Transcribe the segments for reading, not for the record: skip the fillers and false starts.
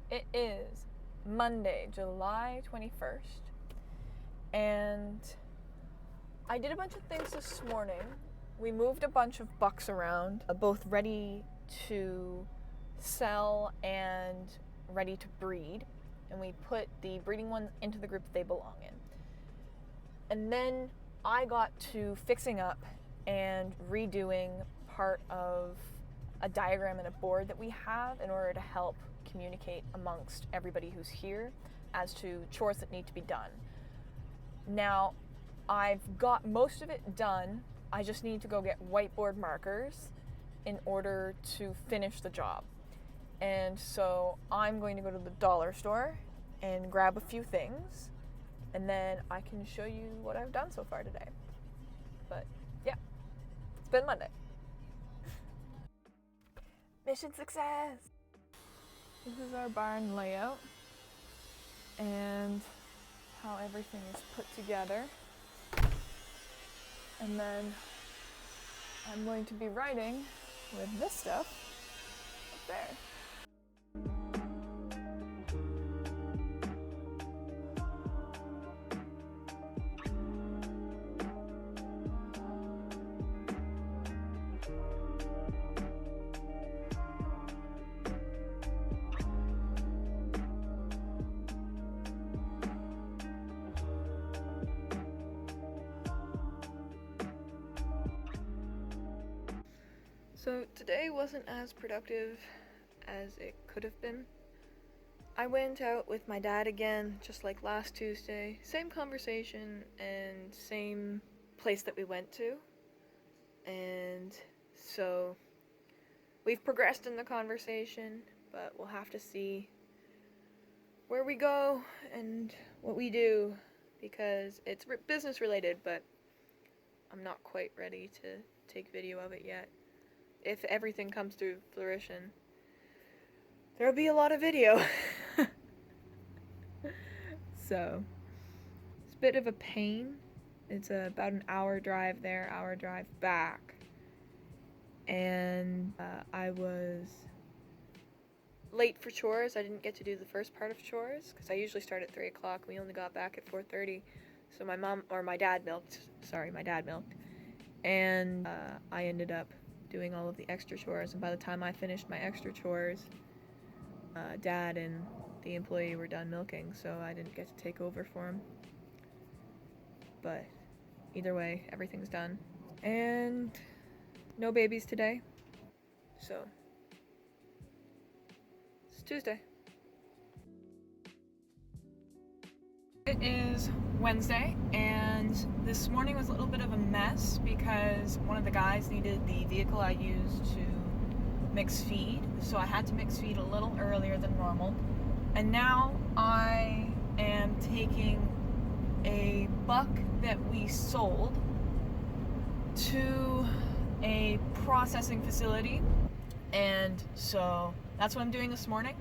It is Monday, July 21st, and I did a bunch of things this morning. We moved a bunch of bucks around, both ready to sell and ready to breed, and we put the breeding ones into the group that they belong in. And then I got to fixing up and redoing part of a diagram and a board that we have in order to help communicate amongst everybody who's here as to chores that need to be done. Now, I've got most of it done. I just need to go get whiteboard markers in order to finish the job. And so I'm going to go to the dollar store and grab a few things, and then I can show you what I've done so far today. But yeah, it's been Monday. Mission success! This is our barn layout and how everything is put together. And then I'm going to be writing with this stuff up there. So today wasn't as productive as it could have been. I went out with my dad again, just like last Tuesday. Same conversation and same place that we went to. And so we've progressed in the conversation, but we'll have to see where we go and what we do, because it's business related, but I'm not quite ready to take video of it yet. If everything comes to fruition, there'll be a lot of video. So, it's a bit of a pain. It's about an hour drive there, hour drive back. And I was late for chores. I didn't get to do the first part of chores, because I usually start at 3 o'clock. We only got back at 4:30. So my dad milked. And I ended up doing all of the extra chores, and by the time I finished my extra chores, Dad and the employee were done milking, so I didn't get to take over for him. But either way, everything's done. And no babies today, so it's Tuesday. It is Wednesday, and this morning was a little bit of a mess because one of the guys needed the vehicle I use to mix feed, so I had to mix feed a little earlier than normal. And now I am taking a buck that we sold to a processing facility, and so that's what I'm doing this morning.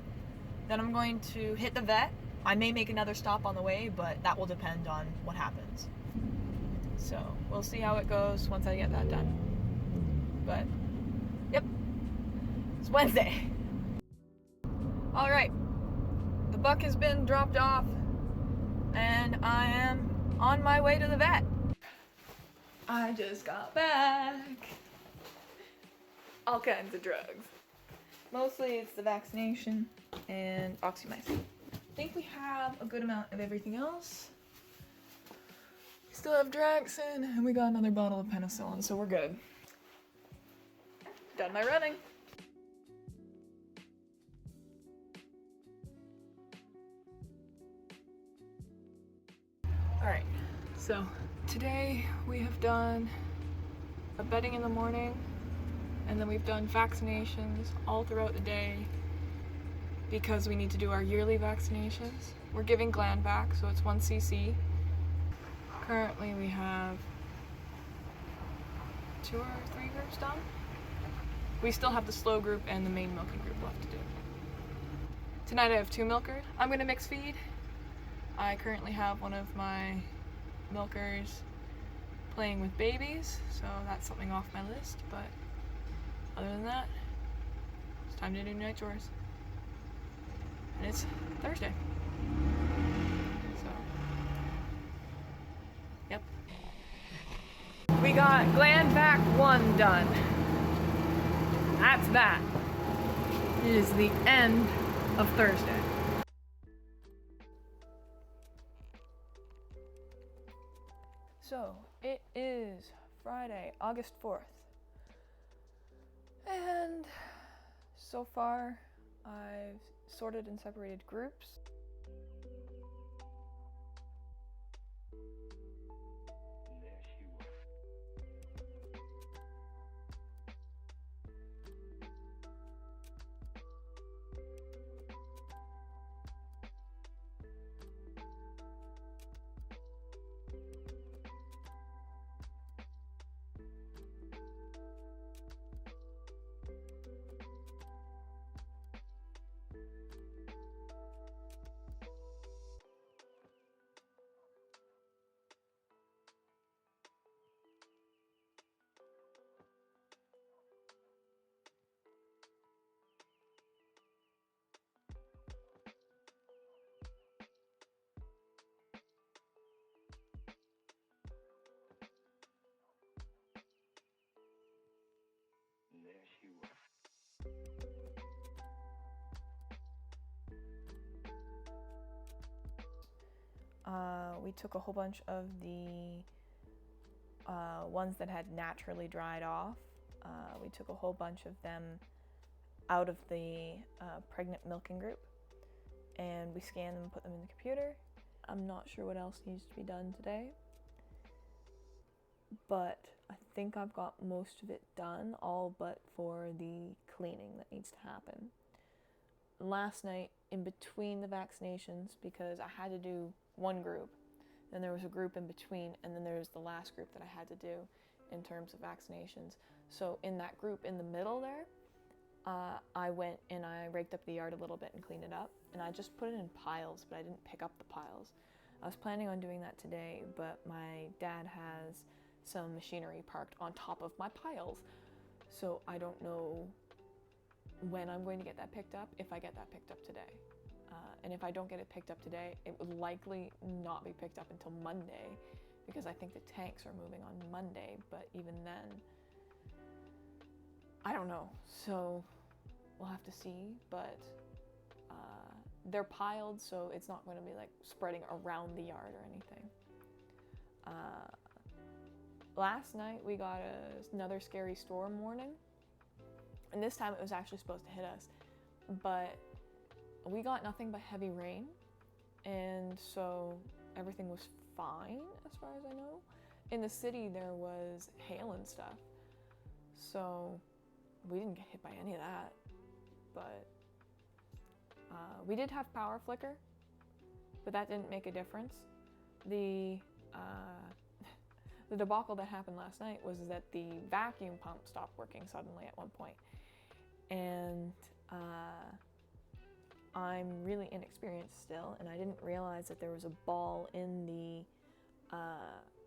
Then I'm going to hit the vet. I may make another stop on the way, but that will depend on what happens. So we'll see how it goes once I get that done. But yep, it's Wednesday. All right, the buck has been dropped off and I am on my way to the vet. I just got back. All kinds of drugs. Mostly it's the vaccination and oxymycin. I think we have a good amount of everything else. We still have Draxin, and we got another bottle of penicillin, so we're good. Done my running. Alright, so today we have done a bedding in the morning, and then we've done vaccinations all throughout the day, because we need to do our yearly vaccinations. We're giving gland back, so it's 1 cc. Currently we have 2 or 3 groups done. We still have the slow group and the main milking group left to do. Tonight I have 2 milkers. I'm gonna mix feed. I currently have one of my milkers playing with babies, so that's something off my list, but other than that, it's time to do night chores. and it's Thursday. So, yep. We got gland vac 1 done. That's that. It is the end of Thursday. So, it is Friday, August 4th. And so far, I've sorted and separated groups. We took a whole bunch of the ones that had naturally dried off. We took a whole bunch of them out of the pregnant milking group, and we scanned them and put them in the computer. I'm not sure what else needs to be done today, but I think I've got most of it done, all but for the cleaning that needs to happen. Last night, in between the vaccinations, because I had to do one group, then there was a group in between, and then there was the last group that I had to do in terms of vaccinations. So in that group in the middle there, I went and I raked up the yard a little bit and cleaned it up, and I just put it in piles, but I didn't pick up the piles. I was planning on doing that today, but my dad has some machinery parked on top of my piles, so I don't know when I'm going to get that picked up, if I get that picked up today. And if I don't get it picked up today, it would likely not be picked up until Monday, because I think the tanks are moving on Monday, but even then, I don't know. So we'll have to see, but they're piled, so it's not going to be like spreading around the yard or anything. Last night we got another scary storm warning, and this time it was actually supposed to hit us, but we got nothing but heavy rain, and so everything was fine as far as I know. In the city there was hail and stuff, so we didn't get hit by any of that, but we did have power flicker, but that didn't make a difference. The debacle that happened last night was that the vacuum pump stopped working suddenly at one point, and I'm really inexperienced still, and I didn't realize that there was a ball in the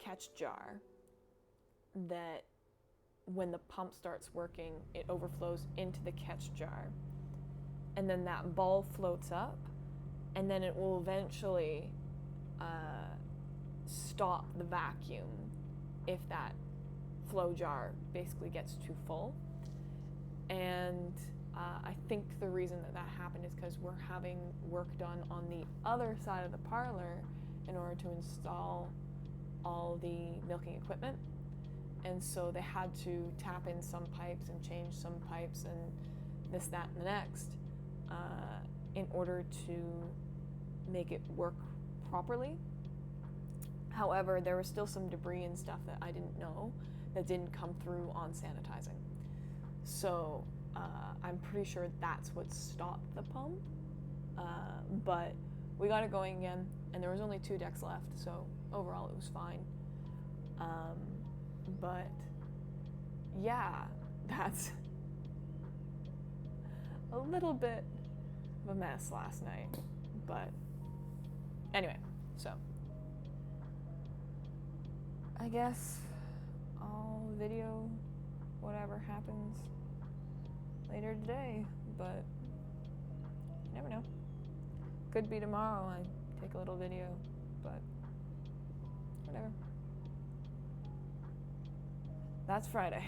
catch jar that when the pump starts working, it overflows into the catch jar, and then that ball floats up, and then it will eventually stop the vacuum if that flow jar basically gets too full. And I think the reason that happened is because we're having work done on the other side of the parlor in order to install all the milking equipment. And so they had to tap in some pipes and change some pipes and this, that, and the next in order to make it work properly. However, there was still some debris and stuff that I didn't know that didn't come through on sanitizing. So I'm pretty sure that's what stopped the pump, but we got it going again, and there was only 2 decks left, so overall it was fine. But yeah, that's a little bit of a mess last night, but anyway, so I guess I'll video whatever happens later today, but you never know. Could be tomorrow I take a little video, but whatever. That's Friday.